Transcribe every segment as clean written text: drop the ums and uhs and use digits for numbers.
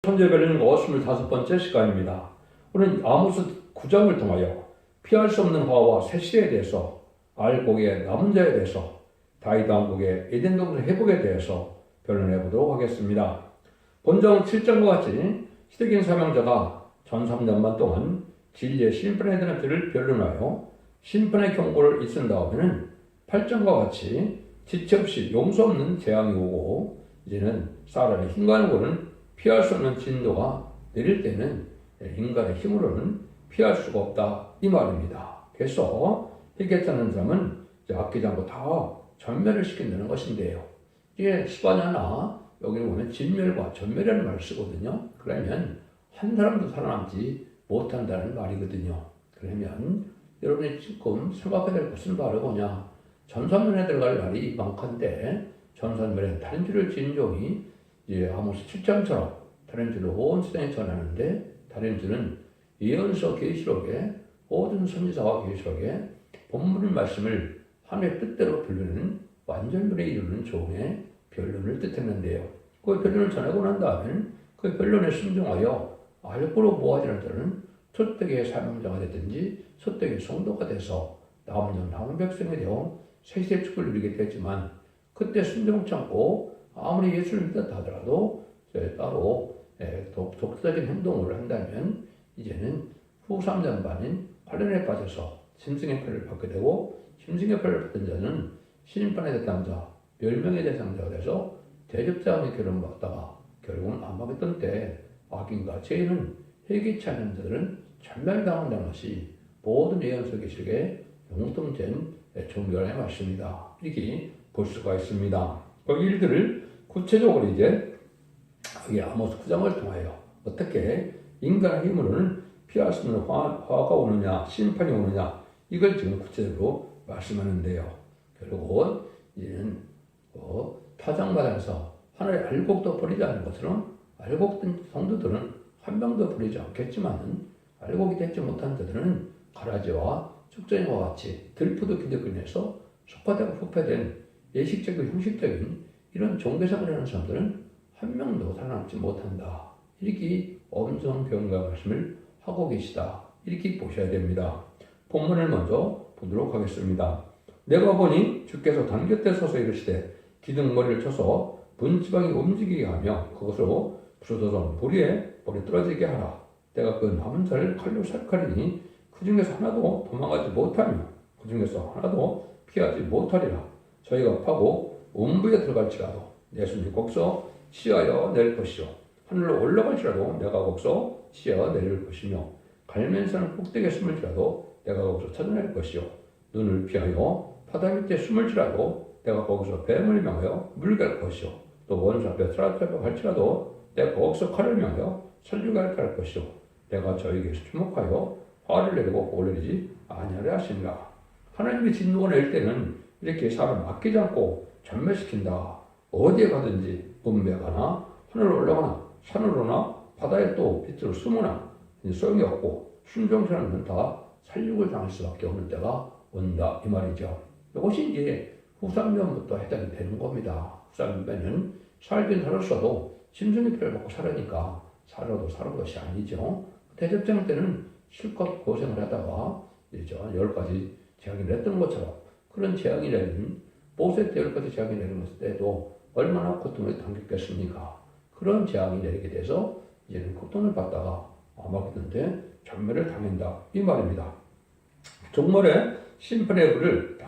천재별리는 55번째 시간입니다. 오늘 아모스 9장을 통하여 피할 수 없는 화와 새 시대에 대해서, 알곡의 남은 자에 대해서, 다윗 왕국의 에덴 동산 회복에 대해서 변론해 보도록 하겠습니다. 본정 7장과 같이 시대긴 사명자가 전 3년반 동안 진리의 심판에 대한 뜻을 변론하여 심판의 경고를 있은 다음에는 8장과 같이 지체 없이 용서 없는 재앙이 오고, 이제는 사람의 힘과 고는 피할 수 없는 진도가 내릴 때는 인간의 힘으로는 피할 수가 없다, 이 말입니다. 그래서 회개하는 사람은 아끼지 않고 다 전멸을 시킨다는 것인데요. 이게 시바냐나 여기 보면 진멸과 전멸이라는 말을 쓰거든요. 그러면 한 사람도 살아남지 못한다는 말이거든요. 그러면 여러분이 지금 생각해야 될 것은 바로 뭐냐? 전산면에 들어갈 날이 많건데 전산면에 다른 줄을 지은 종이 이제 아모스 7장처럼 다른 줄을 온 세상에 전하는데, 다른 줄은 예언서 계시록에 모든 선지자와 계시록에 본문 말씀을 하나님의 뜻대로 변론하는 완전변에 이루는 종의 변론을 뜻했는데요. 그 변론을 전하고 난 다음에는 그 변론에 순종하여 알고로 모아지는 자는 첫대의 사명자가 됐든지 첫대의 성도가 돼서 남은 백성에 대한 세세 축복을 누리게 되지만, 그때 순종치 않고 아무리 예수를 믿었다 하더라도 따로 독자적인 행동을 한다면 이제는 후 3년반인 관련에 빠져서 짐승의 표를 받게 되고, 짐승의 표를 받은 자는 심판의 대상자, 멸명의 대상자가 돼서 대접자와의 결혼을 받다가 결국은 아마겟돈 때 악인과 죄인은 회개치 않는 자들은 전멸당한다는 것이 모든 예언서 계시록에 공통된 종교의 말씀이다, 이렇게 볼 수가 있습니다. 그 일들을 구체적으로 이제 여기 아모스 9장을 통하여 어떻게 인간의 힘으로는 피할 수 없는 화가 오느냐, 심판이 오느냐, 이걸 지금 구체적으로 말씀하는데요. 결국은 이제는 타장마당에서 하나의 알곡도 버리지 않는 것처럼 알곡된 성도들은 한 명도 버리지 않겠지만, 알곡이 되지 못한 자들은 가라지와 축전이와 같이 들푸도 기득권에서 속화되고 후패된 예식적이고 형식적인 이런 종교생활을 하는 사람들은 한 명도 살아남지 못한다, 이렇게 엄정 경고의 말씀을 하고 계시다, 이렇게 보셔야 됩니다. 본문을 먼저 보도록 하겠습니다. 내가 보니 주께서 단 곁에 서서 이르시되 기둥머리를 쳐서 분지방이 움직이게 하며 그것으로 부서져서 보리에 머리 떨어지게 하라. 내가 그 남은 자를 칼로 살칼이니 그 중에서 하나도 도망가지 못하며 그 중에서 하나도 피하지 못하리라. 저희가 파고 음부에 들어갈지라도 내 손이 거기서 치하여 내릴 것이요, 하늘로 올라갈지라도 내가 거기서 치하여 내릴 것이며, 갈면산을 꼭대기에 숨을지라도 내가 거기서 찾아낼 것이요, 눈을 피하여 바다 밑에 숨을지라도 내가 거기서 뱀을 명하여 물갈 것이요, 또 원수 앞에 쓰러져 갈지라도 내가 거기서 칼을 명하여 살리게 할 것이요, 내가 저에게서 주목하여 화를 내리고 올리지 아니하려 하시니라. 하나님의 진노가 낼 때는 이렇게 사람 아끼지 않고 전멸시킨다. 어디에 가든지 문에 가나 하늘로 올라가나 산으로나 바다에 또 빛으로 숨으나 소용이 없고 순종치 않으면 다 살육을 당할 수밖에 없는 때가 온다, 이 말이죠. 이것이 이제 후삼면부터 해당이 되는 겁니다. 후삼면은 살긴 살았어도 짐승의 피를 먹고 살으니까 살아도 사는 것이 아니죠. 대접장 때는 실컷 고생을 하다가 이제 10가지 재앙이 냈던 것처럼, 그런 재앙이 내린 모세 때 10가지 재앙이 내린 때도 얼마나 고통을 당겼겠습니까? 그런 재앙이 내리게 돼서 이제는 고통을 받다가 아마겟돈때 전멸을 당한다, 이 말입니다. 종말에 심판의 불을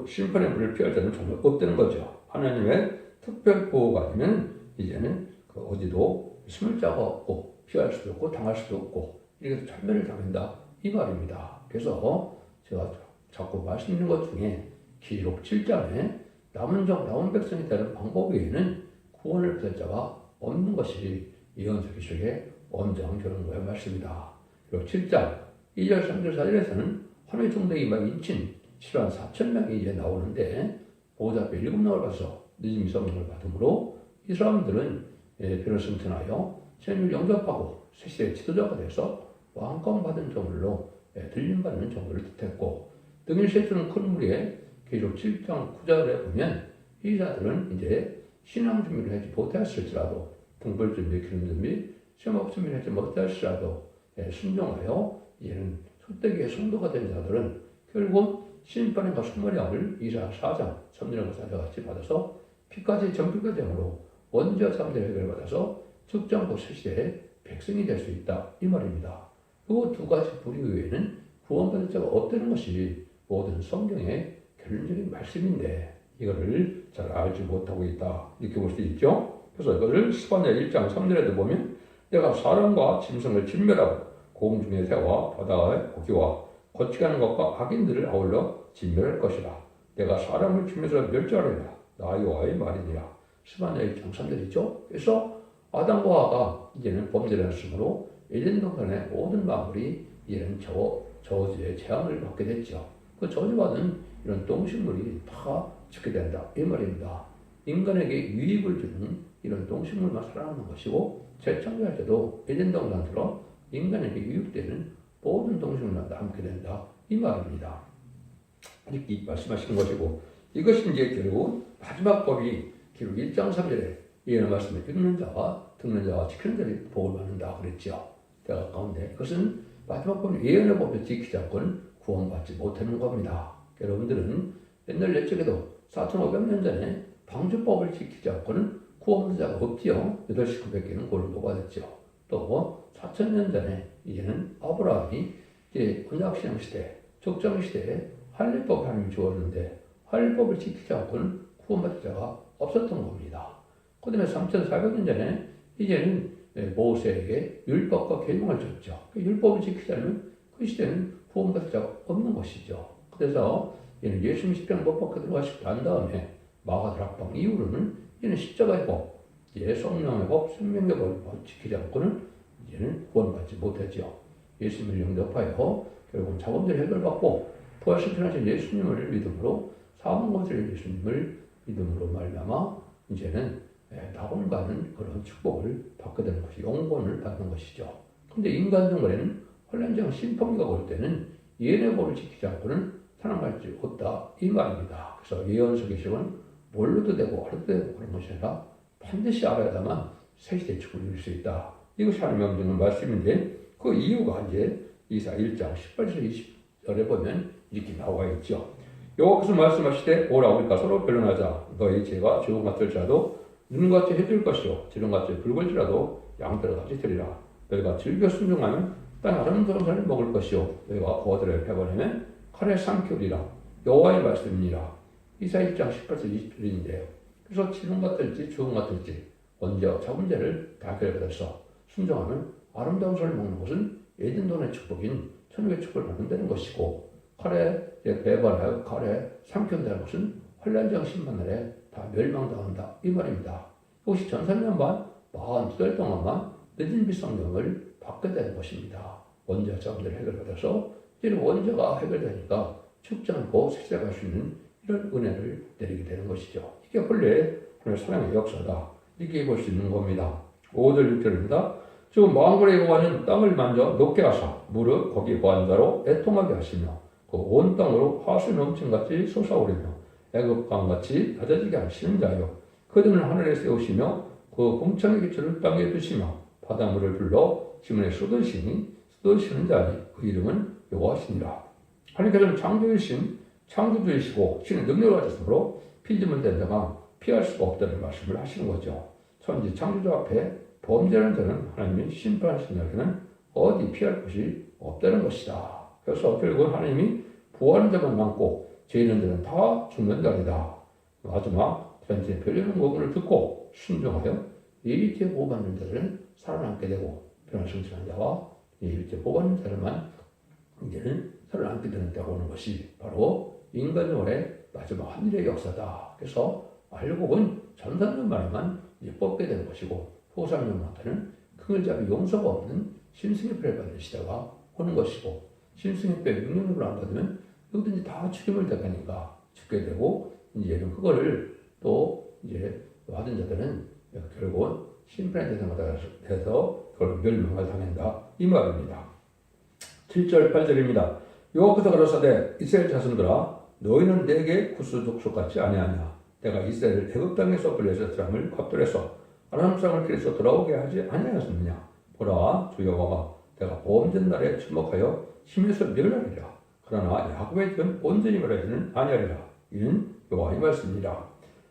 심판의 불을 피할 자는 정말 없다는 거죠. 하나님의 특별 보호가 아니면 이제는 어디도 숨을 자가 없고 피할 수도 없고 당할 수도 없고 이렇게 전멸을 당한다, 이 말입니다. 그래서 제가 자꾸 말씀드리는 것 중에 기록 7장에 남은 백성이 되는 방법 외에는 구원을 받을 자가 없는 것이 예언서 계시록의 엄정 경고의 말씀이다. 그리고 7장 2절, 3절, 4절에서는 하나님의 종들이 막 인친 7만 4천 명이 이제 나오는데, 보호자 앞에 7명을 봐서 늦음이 성령을 받음으로 이 사람들은 변을 승천하여 생을 영접하고 새시대의 지도자가 돼서 왕권 받은 종들로 들림받는 종들을 뜻했고, 등일 세주는 큰 무리에 계시록 7장 9절에 보면 이 자들은 이제 신앙 준비를 하지 못했을지라도 등불 준비, 기름 준비, 시험 없으면 하지 못할지라도 순종하여 이제는 소떼기의 성도가 된 자들은 결국 심판과 소멸형을 이사 4장 3절과 4절 같이 받아서 피까지 정피가 되므로 원죄와 잠재를 해결받아서 적장고 세시대의 백성이 될 수 있다 이 말입니다. 그 두 가지 부류 외에는 구원받을 자가 없다는 것이 모든 성경의 결론적인 말씀인데 이거를 잘 알지 못하고 있다 이렇게 볼 수 있죠. 그래서 이거를 스바냐 1장 3절에도 보면 내가 사람과 짐승을 진멸하고 공중의 새와 바다의 고기와 거치가는 것과 악인들을 아울러 진멸할 것이라. 내가 사람을 치면서 멸절하리라. 나 여호와의 말이니라. 스바냐 1장 3절이죠. 그래서 아담과 하와가 이제는 범죄를 했으므로 에덴 동산의 모든 만물이 이제는 저주의 재앙을 받게 됐죠. 그 저주받은 이런 동식물이 다 죽게 된다 이 말입니다. 인간에게 유익을 주는 이런 동식물만 살아남는 것이고 재창조할 때도 에덴 동산처럼 인간에게 유익되는 모든 동식물만 남게 된다 이 말입니다. 이렇게 말씀하시는 것이고 이것이 이제 결국 마지막 법이 기록 1장 3절에 이해는 말씀에 읽는 자와 듣는 자와 지키는 자를 복을 받는다 그랬죠. 대가 가운데 그것은 마지막 법은 예언의 법을 지키지 않고는 구원받지 못하는 겁니다. 여러분들은 옛날 옛적에도 4,500년 전에 방주법을 지키지 않고는 구원받는 자가 없지요. 8시 900개는 고를 못 받았죠. 또 4,000년 전에 이제는 아브라함이 이제 언약신앙 시대, 족장 시대에 할례법을 하나님이 주었는데 할례법을 지키지 않고는 구원받을 자가 없었던 겁니다. 그 다음에 3,400년 전에 이제는 모세에게 율법과 계명을 줬죠. 그 율법을 지키지 않으면 그 시대는 구원받을 자가 없는 것이죠. 그래서 얘는 예수님 십자가 못 박혀 들어가시고 난 다음에 마가다락방 이후로는 얘는 십자가의 법, 성령의 법, 생명의 법을 지키지 않고는 이제는 구원받지 못하죠. 예수님을 영접하여 결국은 자본들이 해결받고 부활시켜나신 예수님을 믿음으로 사망 것을 예수님을 믿음으로 말미암아 이제는 낙원가는 그런 축복을 받게 되는 것이 영권을 받는 것이죠. 근데 인간 정글에는 혼란장 심판기가 올 때는 예언의 법을 지키지 않고는 살아갈 수 없다 이 말입니다. 그래서 예언서 계시는 몰라도 되고 알아도 되고 그런 것이 아니라 반드시 알아야만 새시대 축복을 이룰 수 있다. 이것이 하나님의 명령의 말씀인데 그 이유가 이제 이사 1장 18절 20절에 보면 이렇게 나와 있죠. 여호와께서 말씀하시되 오라 우리가 서로 변론하자. 너희 죄가 주홍 같을지라도 눈같이 해줄 것이요 지름같이 붉을지라도 양떼를 같이 되리라. 너희가 즐겨 순종하면 땅 아름다운 산을 먹을 것이요 너희가 거들을 패버리면 칼에 삼키우리라. 여호와의 말씀이니라. 이사 1장 18절 20절인데요. 그래서 지름 같을지 주홍 같을지 언제와 자문제를 다 결백해서 순종하면 아름다운 산을 먹는 것은 에덴동의 축복인 천국의 축복을 받는다는 것이고 칼에 배반하여 칼에 삼킨다는 것은 환란장 심판날에 다 멸망당한다 이 말입니다. 혹시 전산년만 42달 동안만 늦은 비성령을 받게 되는 것입니다. 원죄와 자문제를 해결받아서 이제는 원죄가 해결되니까 죽지 않고 세세갈 수 있는 이런 은혜를 내리게 되는 것이죠. 이게 본래 하나님의 사랑의 역사다 이렇게 볼 수 있는 겁니다. 5절 6절입니다. 주 만군의 여호와는 땅을 만져 높게 하사 무릇 거기 거한 자로 애통하게 하시며 그 온 땅으로 화수 넘침같이 솟아오르며 애굽강같이 낮아지게 하시는 자요 그들은 하늘에 세우시며 그 공창의 기초를 땅에 두시며 바닷물을 불러 지문에 쏟으시는 자니 그 이름은 여호와시니라. 하나님께서는 창조주이신 창조주이시고 신의 능력을 가졌으므로 피지문 된 자가 피할 수가 없다는 말씀을 하시는 거죠. 천지 창조주 앞에 범죄하는 자는 하나님이 심판하신 날에는 어디 피할 곳이 없다는 것이다. 그래서 결국 하나님이 부활한 자만 남고 죄 있는 자는 다 죽는 자이다. 마지막 전체 별려는 거문을 듣고 순종하여 예비죄 보호받는 자들은 살아남게 되고 변화성취한 자와 예비죄 보호받는 자들만 이제는 살아남게 되는다고 하는 것이 바로 인간적의 마지막 하늘의 역사다. 그래서 알고 본 전산년 만에만 뽑게 되는 것이고 후상년한테는 큰을 잡이 용서가 없는 심승의 표를 받는 시대가 오는 것이고 심승의 표 능력을 안 받으면 누구든지 다 죽임을 당하니까 죽게 되고 이제는 그거를 또 이제 받은 자들은 결국은 심판의 대상마다 돼서 그걸 멸망을 당한다 이 말입니다. 7절 8절입니다. 여호와께서 가라사대 이스라엘 자손들아 너희는 내게 구스 족속 같지 아니하냐. 내가 이스라엘을 애굽 땅에서 불려서 사람을 갑돌해서 아람상을 길에서 돌아오게 하지 아니하였느냐. 보라, 주 여호와가 내가 범죄한 날에 주목하여 심에서 멸하리라. 그러나 야곱의 집은 온전히 멸하지는 아니하리라. 이는 여호와의 말씀이라.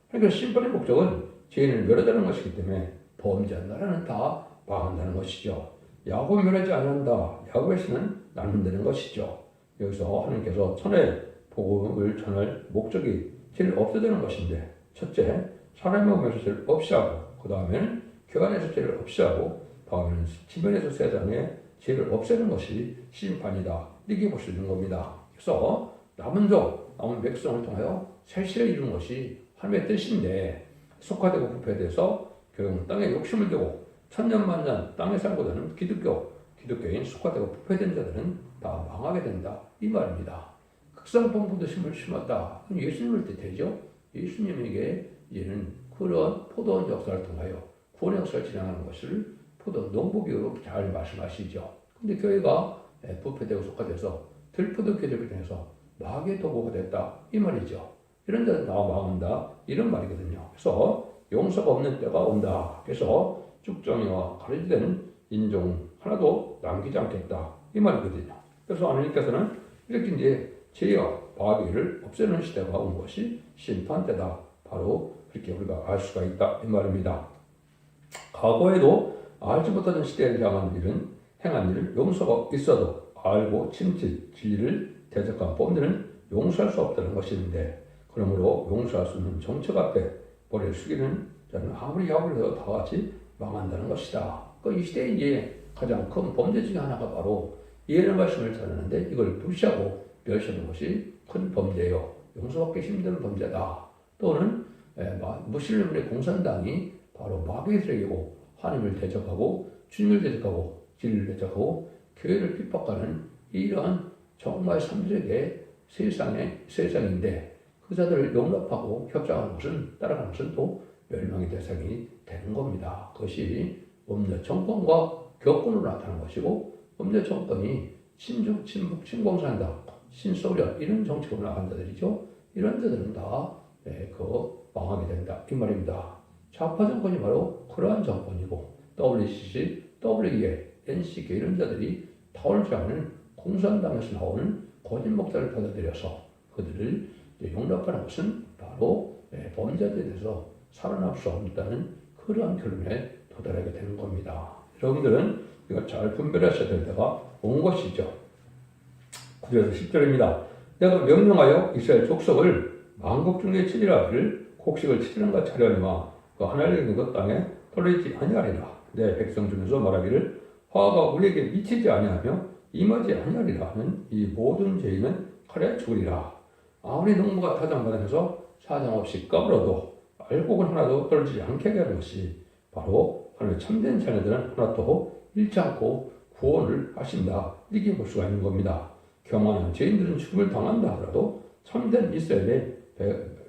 그러니까 심판의 목적은 죄인을 멸하자는 것이기 때문에 범죄한 나라는 다 망한다는 것이죠. 야곱 멸하지 않는다. 야곱의 신은 남는다는 것이죠. 여기서 하나님께서 천의 복음을 전할 목적이 죄를 없애자는 것인데, 첫째, 사람의 몸에서 죄를 없애하고, 그 다음에는 교환에서 죄를 없애하고, 다음에는 지면에서 세상에 죄를 없애는 것이 심판이다. 이렇게 볼 수 있는 겁니다. 그래서 남은 백성을 통하여 세시를 이루는 것이 하나님의 뜻인데, 속화되고 부패돼서 결국 땅에 욕심을 두고 천년만년 땅에 살고 되는 기독교인 속화되고 부패된 자들은 다 망하게 된다. 이 말입니다. 극성봉부도 심었다. 예수님을 뜻하죠. 예수님에게 이제는 그런 포도원 역사를 통하여 구원 역사를 진행하는 것을 포도 농부비유로 잘 말씀하시죠. 근데 교회가 부패되고 속화돼서 들포도 교회를 통해서 마귀의 도구가 됐다. 이 말이죠. 이런 데는 다 망한다. 이런 말이거든요. 그래서 용서가 없는 때가 온다. 그래서 쭉정이와 가려지되는 인종 하나도 남기지 않겠다. 이 말이거든요. 그래서 하나님께서는 이렇게 이제 죄와 마귀를 없애는 시대가 온 것이 심판 때다. 바로 그렇게 우리가 알 수가 있다. 이 말입니다. 과거에도 알지 못하는 시대를 행한 일을 용서가 있어도 알고 진리를 대적한 범죄는 용서할 수 없다는 것인데, 그러므로 용서할 수 있는 정책 앞에 머리를 숙이는 자는 아무리 야곱을 해도 다 같이 망한다는 것이다. 이 시대에 이제 가장 큰 범죄 중에 하나가 바로 예언의 말씀을 전하는데 이걸 무시하고 멸시하는 것이 큰 범죄요. 용서받기 힘든 범죄다. 또는 무슬림의 공산당이 바로 마귀의 세력이고 하나님을 대적하고 주님을 대적하고 진리를 대적하고 교회를 핍박하는 이러한 정말 삼세계 세상인데, 그 자들을 용납하고 협상하는 것은, 따라가는 것은 또 멸망의 대상이 되는 겁니다. 그것이 음녀 정권과 격군으로 나타나는 것이고, 음녀 정권이 친중, 친북, 친공산당, 신소련 이런 정책으로 나간 자들이죠. 이런 자들은 다 망하게 된다. 이 말입니다. 좌파 정권이 바로 그러한 정권이고, WCC, WEA, NCK 이런 자들이 타올자는 공산당에서 나오는 거짓 목사를 받아들여서 그들을 용납하는 것은 바로 범죄자에 대해서 살아날 수 없다는 그러한 결론에 도달하게 되는 겁니다. 여러분들은 이걸 잘 분별하셔야 될 때가 온 것이죠. 9절에서 10절입니다. 내가 명령하여 이스라엘 족속을 만국 중에 치리라 하기를 곡식을 7년간 차려니와 그 하나님의 있는 것 땅에 떨어지지 아니하리라. 내 백성 중에서 말하기를 화가 우리에게 미치지 아니하며 임하지 아니하리라 하는 이 모든 죄인은 칼에 죽으리라. 아무리 농부가 타작마당에서 사정 없이 까불어도 알곡은 하나도 떨어지지 않게 하는 것이 바로 하나님의 참된 자녀들은 하나도 잃지 않고 구원을 하신다. 이렇게 볼 수가 있는 겁니다. 경험하는 죄인들은 죽음을 당한다 하더라도 참된 이스라엘의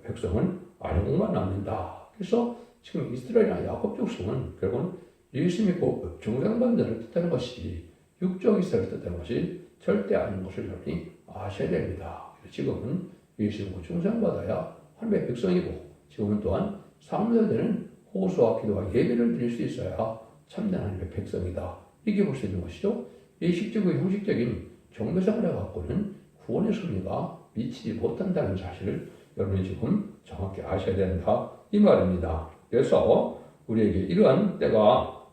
백성은 알곡만 남는다. 그래서 지금 이스라엘이나 야곱 족속은 결국은 예수 믿고 중생받는 자를 뜻하는 것이지 육적 이스라엘을 뜻하는 것이 절대 아닌 것을 여러분이 아셔야 됩니다. 지금은 예수 믿고 중생받아야 하나님의 백성이고, 지금은 또한 상대되는 호소와 기도와 예배를 드릴 수 있어야 참된 하나님의 백성이다. 이렇게 볼 수 있는 것이죠. 의식적이고 형식적인 종교생활에 갖고는 구원의 섭리가 미치지 못한다는 사실을 여러분이 지금 정확히 아셔야 된다. 이 말입니다. 그래서 우리에게 이러한 때가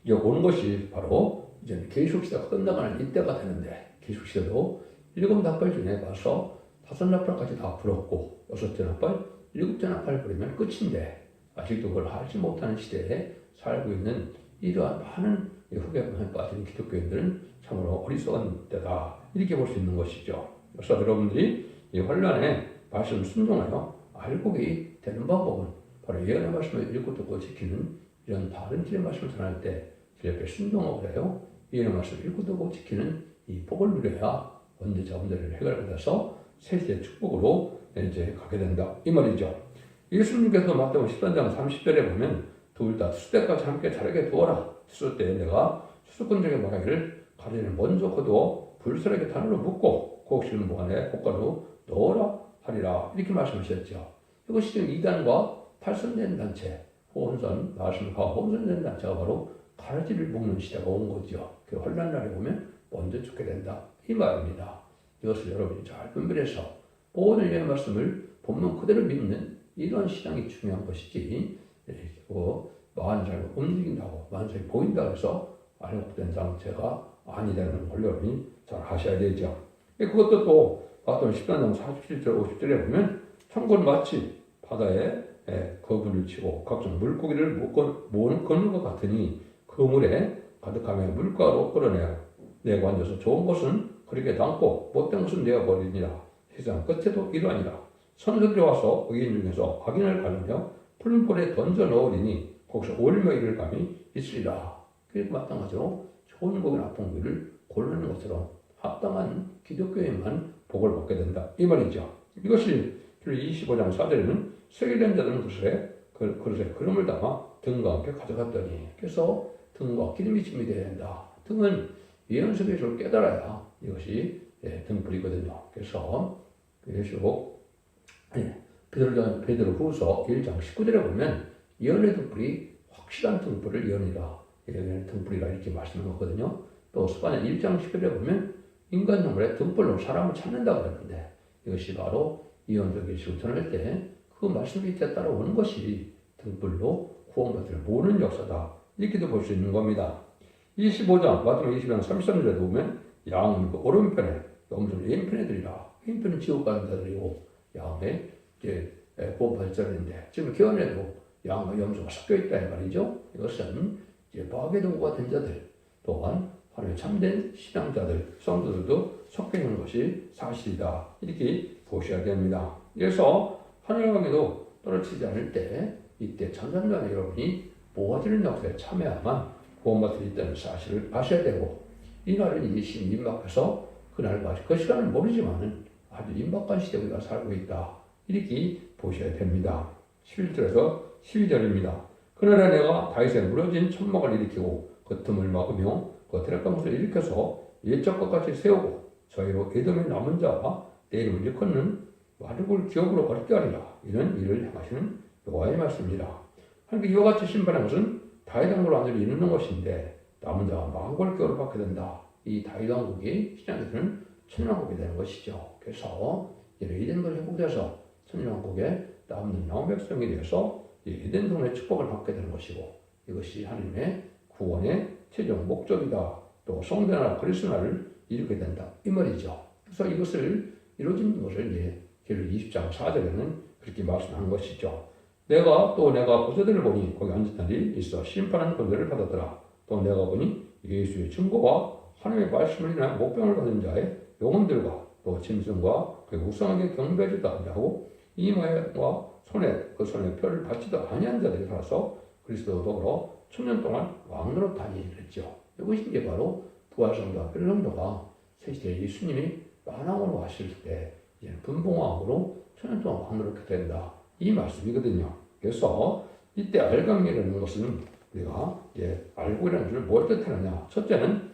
이제 오는 것이 바로 이제 계속시대가 끝나가는 이때가 되는데, 계속시대도 7나팔 중에 봐서 5나팔까지 다 불었고 6째 나팔, 7째 나팔 부르면 끝인데 아직도 그걸 하지 못하는 시대에 살고 있는 이러한 많은 후계문에 빠진 기독교인들은 참으로 어리석은 때다. 이렇게 볼 수 있는 것이죠. 그래서 여러분들이 이 환란에 말씀을 순종하여 알곡이 되는 방법은 바로 예언의 말씀을 읽고 듣고 지키는 이런 바른 길의 말씀을 전할 때 옆에 순종하고 그래요. 예언의 말씀을 읽고 듣고 지키는 이 복을 누려야 언제자 문제를 해결받아서 세세의 축복으로 이제 가게 된다. 이 말이죠. 예수님께서 마태복음 13장 30절에 보면 둘 다 수때까지 함께 자라게 두어라. 추수 때 내가 추수꾼에게 말하기를 가리를 먼저 거두어 불살에게 단으로 묶고 곡식을 보관해 곶가루 넣어라 하리라. 이렇게 말씀하셨죠. 이것이 지금 이단과 탈선된 단체, 혼선, 말씀과 혼선된 단체가 바로 가라지를 묶는 시대가 온 거죠. 그 혼란 날에 보면 먼저 죽게 된다. 이 말입니다. 이것을 여러분이 잘 분별해서 모든 이런 말씀을 본문 그대로 믿는 이러한 신앙이 중요한 것이지, 만사를 움직인다고, 만사를 보인다고 해서 알곡된 상태가 아니라는 걸 여러분이 잘 아셔야 되죠. 그것도 또 마태복음 13장 47절 50절에 보면 천국은 마치 바다에 거분을 치고 각종 물고기를 모으는 것 같으니 그 물에 가득하며 물가로 끌어내어 내가 앉아서 좋은 것은 그렇게 남고 못된 것은 내어버리니라. 세상 끝에도 이러하니라. 선수들이 와서 의인 중에서 악인을 가르며 푸른 볼에 던져 넣으리니 거기서 올며 이를 감이 있으리라. 그리고 마찬가지로 좋은 고기 나쁜 고기를 고르는 것처럼 합당한 기독교에만 복을 받게 된다. 이 말이죠. 이것이 25장 4절에는 세계된 자들은 그릇에 기름을 담아 등과 함께 가져갔더니, 그래서 등과 기름이 준비되어야 된다. 등은 예언서의 줄 깨달아야 이것이 등불이거든요. 그래서 베드로 후서 1장 19절에 보면 예언의 등불이 확실한 등불을 예언이라, 예언의 등불이라 이렇게 말씀하거든요. 또 스가랴 1장 10절에 보면 인간 영혼의 등불로 사람을 찾는다고 그러는데, 이것이 바로 예언적 계시를 전할 때 그 말씀 밑에 따라오는 것이 등불로 구원받을 모르는 역사다. 이렇게도 볼 수 있는 겁니다. 25장, 마태복음 20장 33절에 보면 양은 그 오른편에, 염소는 왼편에 들이라. 왼편은 지옥 가는 자들이고 양의 구원받을 자들인데, 지금 교훈에도 양과 염소가 섞여 있다 이 말이죠. 이것은 마귀의 도구가 된 자들, 또한 하나님의 참된 신앙자들, 성도들도 섞여 있는 것이 사실이다. 이렇게 보셔야 됩니다. 그래서 하늘에도 떨어지지 않을 때, 이때 천상전에 여러분이 모아지는 역사에 참여하면 구원받을 수 있다는 사실을 아셔야 되고, 이 날은 이시 임박해서 그날까지 그 시간을 모르지만은 아주 임박한 시대에 우리가 살고 있다. 이렇게 보셔야 됩니다. 11절에서 12절입니다. 그날에 내가 다윗의 무너진 천막을 일으키고 그 틈을 막으며 그 드락강수를 일으켜서 옛적 것 같이 세우고 저희로 에돔의 남은 자와 내 이름을 일컫는 마르굴 기업으로 어렵게 하리라. 이런 일을 행하시는 여호와의 말씀이라. 하나님께 이와 같이 심판한 것은 다윗 왕국을 완전히 이루는 것인데 남은 자가 마르굴 기업을 받게 된다. 이 다윗 왕국이 신약에서는 천년왕국이 되는 것이죠. 그래서 에덴 동이 회복돼서 천년왕국에 남는 남은 백성이 되어서 에덴 동의 축복을 받게 되는 것이고, 이것이 하나님의 구원의 최종 목적이다. 또 성대나라 그리스도나라를 이루게 된다. 이 말이죠. 그래서 이것을 이루어진 것을 계율 20장 4절에는 그렇게 말씀하는 것이죠. 내가 보새들을 보니 거기 앉은 날이 있어 심판하는 권세를 받았더라. 또 내가 보니 예수의 증거와 하나님의 말씀을 인하여 목병을 받은 자의 영혼들과 또 짐승과 그 우상에게 경배하지도 아니하고 이마와 그 손에 표를 받지도 아니한 자들이 살아서 그리스도와 더불어 천년 동안 왕노릇 다니랬죠. 이것이 이제 바로 부활성도와 변성도가 새시대에 예수님이 만왕으로 왔을 때 이제 분봉왕으로 천년 동안 왕노릇하게 된다. 이 말씀이거든요. 그래서 이때 알강이라는 것은 우리가 알고라는 줄을 뭘 뜻하느냐? 첫째는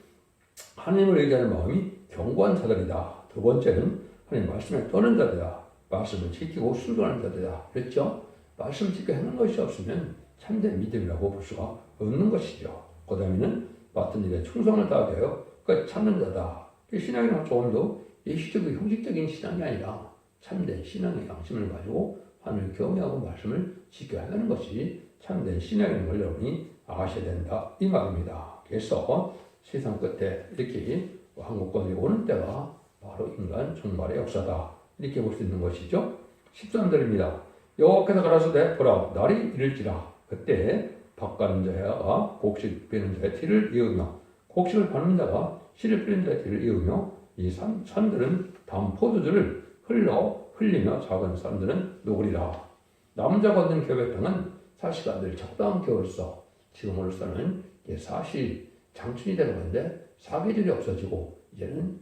하나님을 의지하는 마음이 견고한 자들이다. 두 번째는 하나님 말씀에 떠는 자들이다. 말씀을 지키고 순종하는 자들이다. 그렇죠? 말씀 지켜 행하는 것이 없으면 참된 믿음이라고 볼 수가 없는 것이죠. 그 다음에는 맡은 일에 충성을 다하게 하여 끝까지 참는 자다. 신앙이란 조금도 예시적이고 형식적인 신앙이 아니라 참된 신앙의 양심을 가지고 하나님을 경외하고 말씀을 지켜야 하는 것이 참된 신앙인 걸 여러분이 아셔야 된다. 이 말입니다. 그래서 세상 끝에 이렇게 한국권이 오는 때가 바로 인간 종말의 역사다. 이렇게 볼 수 있는 것이죠. 13절입니다. 여호와께서 가라사대 보라 날이 이를지라 그때 밥 가는 자와 곡식 베는 자의 티를 이으며 곡식을 바는 자가 씨를 뿌리는 자의 티를 이으며 이 산들은 담 포도주를 흘리며 작은 산들은 녹으리라. 남은 자가 얻는 기업의 땅은 사시가 늘 적당한 기업으로서 지금으로서는 사시 장춘이 되는 건데 사계절이 없어지고 이제는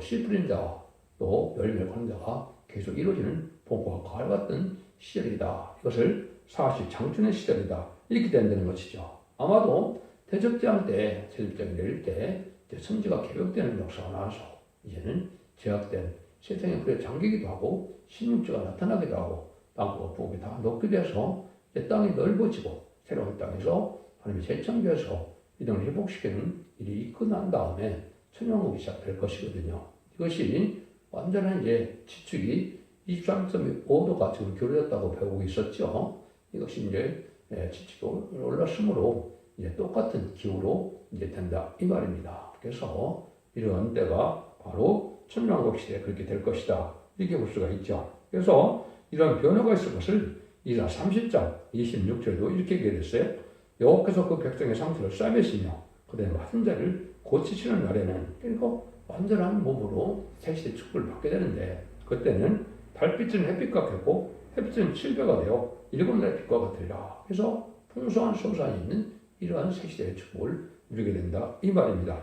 씨 뿌리는 자와 또 열매를 거는 자가 계속 이루어지는 봄과 가을 같은 시절이다. 이것을 사시 장춘의 시절이다. 이렇게 된다는 것이죠. 아마도 대접장 때, 대접장이 내릴 때 천지가 개벽되는 역사가 나와서 이제는 제약된 세상의 불에 잠기기도 하고 신육지가 나타나기도 하고 땅과 부엌이 다 녹게 돼서 땅이 넓어지고 새로운 땅에서 하나님이 재창조해서 이 땅을 회복시키는 일이 끝난 다음에 천년국이 시작될 것이거든요. 이것이 완전한 이제 지축이 23.5도가 지금 교류됐다고 배우고 있었죠. 이것이 이제 지축이 올랐으므로 이제 똑같은 기후로 이제 된다 이 말입니다. 그래서 이런 때가 바로 천년왕국 시대에 그렇게 될 것이다 이렇게 볼 수가 있죠. 그래서 이런 변화가 있을 것을 이사 30장 26절에도 이렇게 얘기했어요. 여호와께서 그 백성의 상처를 싸매시며 그들의 맞은 자를 고치시는 날에는 그리고 완전한 몸으로 새시대 축복을 받게 되는데 그때는 달빛은 햇빛과 같고 햇빛은 7배가 되어 7날의 빛과 같으리라. 그래서 풍성한 소산이 있는 이러한 새시대의 축복을 누리게 된다 이 말입니다.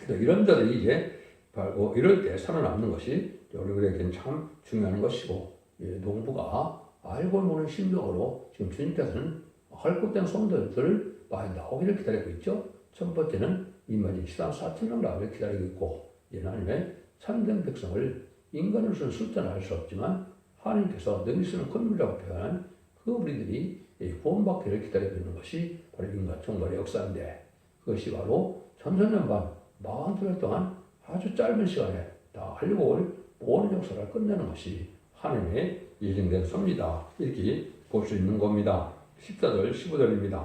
그래서 이런 자들이 이제 바로 이럴 때 살아남는 것이 우리에게는 참 중요한 것이고 농부가 알고 모르는 심정으로 지금 주님께서는 헐겁된 성도들을 많이 나오기를 기다리고 있죠. 첫 번째는 이만희 시당 4천명 나오기를 기다리고 있고 하나님의 참된 백성을 인간으로서는 숫자는 알 수 없지만 하나님께서 능히 쓰는 건물이라고 표현한 그 우리들이 구원받기를 기다리고 있는 것이 바로 인간 종말의 역사인데 그것이 바로 전천년반 42년 동안 아주 짧은 시간에 다 하려고 올 모든 역사를 끝내는 것이 하나님의 예정된 섭니다. 이렇게 볼 수 있는 겁니다. 14절 15절입니다.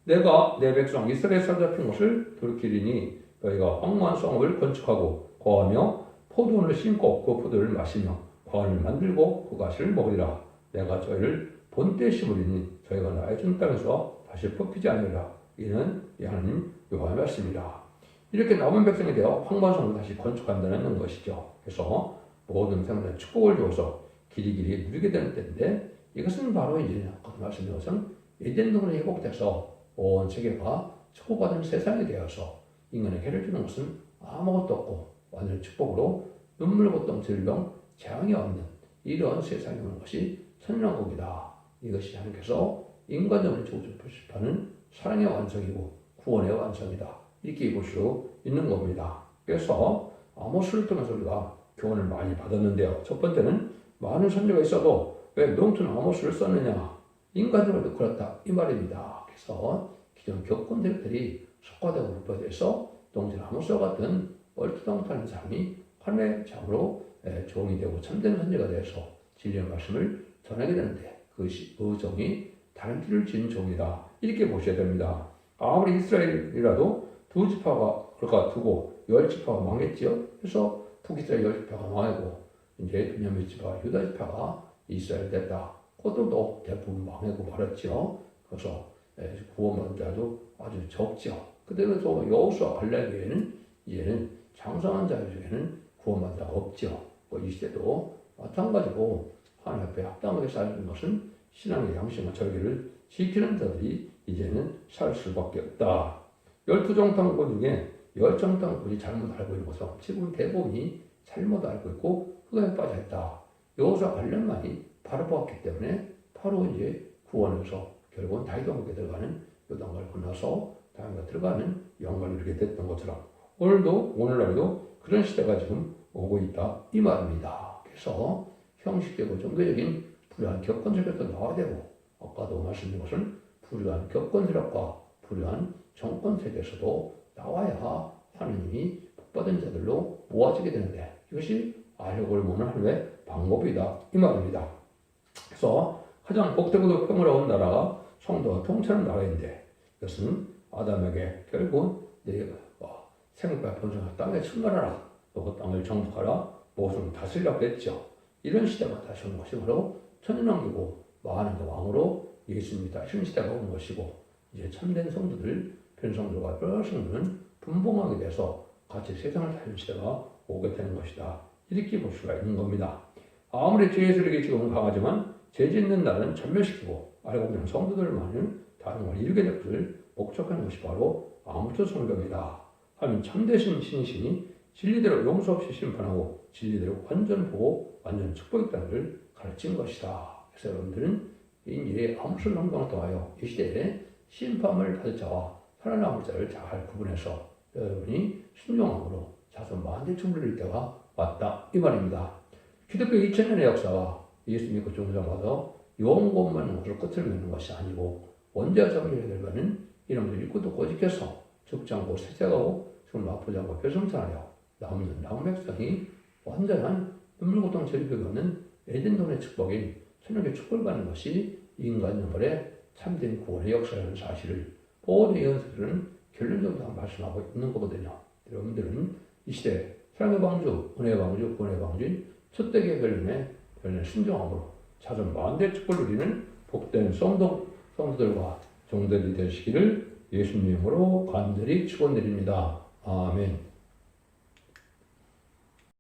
내가 내 백성 이스라엘 사로잡힌 것을 돌이키리니 너희가 황무한 성읍을 건축하고 거하며 포도원을 심고 그 포도를 마시며 과원을 만들고 그 가시를 먹으리라. 내가 저희를 본때에 심으리니 저희가 나의 준 땅에서 다시 뽑히지 않으리라. 이는 하나님 여호와의 말씀이라. 이렇게 남은 백성이 되어 황무한 성읍을 다시 건축한다는 것이죠. 그래서 모든 생물에 축복을 주어서 길이길이 누리게 되는 때인데 이것은 바로 이제 아까 말씀드린 것은 에덴 동산이 회복돼서 온 세계가 축복받은 세상이 되어서 인간에게 해를 주는 것은 아무것도 없고 완전 축복으로 눈물 고통 질병 재앙이 없는 이런 세상이 오는 것이 천년왕국이다. 이것이 하나님께서 인간적으로 조직하는 사랑의 완성이고 구원의 완성이다. 이렇게 볼 수 있는 겁니다. 그래서 아모스를 통해서 우리가 교훈을 많이 받았는데요. 첫 번째는 많은 선지가 있어도 왜 농촌 아모스를 썼느냐? 인간적으로도 그렇다 이 말입니다. 그래서 기존 교권 세력들이 속화되고 불법돼서 농촌 아모스와 같은 얼토당토하는 사람이 하나님의 장으로 종이 되고 참된 선지가 되어서 진리의 말씀을 전하게 되는데 그것이 그 종이 다른 길을 지은 종이다 이렇게 보셔야 됩니다. 아무리 이스라엘이라도 두 지파가 두고 10지파가 망했지요. 그래서 북이스라엘 10지파가 망하고 이제 베냐민 지파 유다 지파가 이스라엘 됐다. 그것들도 대부분 망하고 말았죠. 그래서 구원받은 자도 아주 적죠. 그때부터 여호수아 갈렙 외에는 이제는 장성한 자 중에는 구원받은 자가 없죠. 이 시대도 마찬가지고 하나님 앞에 합당하게 살는 것은 신앙의 양심과 절개를 지키는 자들이 이제는 살 수밖에 없다. 12정탐꾼 중에 10정탐꾼이 잘못 알고 있는 것은 지금 대부분이 잘못 알고 있고 흑암에 빠져있다. 여호수아 갈렙만이 바로 보았기 때문에 바로 이제 구원에서 결국은 다윗왕국에 들어가는 요단강을 건너서 다윗왕국에 들어가는 영광을 누리게 됐던 것처럼 오늘날도 그런 시대가 지금 오고 있다 이 말입니다. 그래서 형식적이고 종교적인 불의한 격건세력도 나와야 되고 아까도 말씀드린 것은 불의한 격건세력과 불의한 정권세력에서도 나와야 하느님이 복받은 자들로 모아지게 되는데 이것이 알려고 모는 하나님의 방법이다 이 말입니다. 그래서 가장 복되고도 평화로운 나라가 성도가 통치하는 나라인데 이것은 아담에게 결국은 생육과 번성한 땅에 충만하라 그 땅을 정복하라 모든 다스리라고 했죠. 이런 시대가 다시 오는 것이 바로 천년왕국이고 많은 왕으로 예수님이 다시는 시대가 오는 것이고 이제 참된 성도들 변성도가 여러 성도는 분봉하게 돼서 같이 세상을 다니는 시대가 오게 되는 것이다. 이렇게 볼 수가 있는 겁니다. 아무리 죄의 세력이 지금은 강하지만 죄 짓는 날은 전멸시키고 알고 보면 성도들만은 다른 걸 이루게 될 것을 목적하는 것이 바로 아무튼 성경이다. 하면 참되신 신이시니 진리대로 용서 없이 심판하고 진리대로 완전 보호, 완전 축복했다는 걸 가르친 것이다. 그래서 여러분들은 이제 아무튼 성경을 통하여 이 시대에 심판을 받을 자와 살아남을 자를 잘 구분해서 여러분이 순종함으로 자손 만대 충분일 때가 왔다 이 말입니다. 기독교 2000년의 역사가 예수 믿고 종교자마다 영원만 것을 끝을 맺는 것이 아니고 원죄와 정의의 결과는 이놈들 일꾼도 꼬집혀서 죽지 않고 세세하고 죽을 맛보지 않고 별성탄하여 남는 남백성이 완전한 눈물고통 절벽이 없는 에덴동의 축복인 천국의 축복을 받는 것이 인간 영혼의 참된 구원의 역사라는 사실을 모든 예언서들은 결론적으로 말씀하고 있는 거거든요. 여러분들은 이 시대 사랑의 방주, 은혜의 방주, 구원의 방주인 첫대기의 결론에 순종함으로 찾은 만대의 축복을 누리는 복된 성도들과 종들이 되시기를 예수님 이름으로 간절히 축원드립니다. 아멘.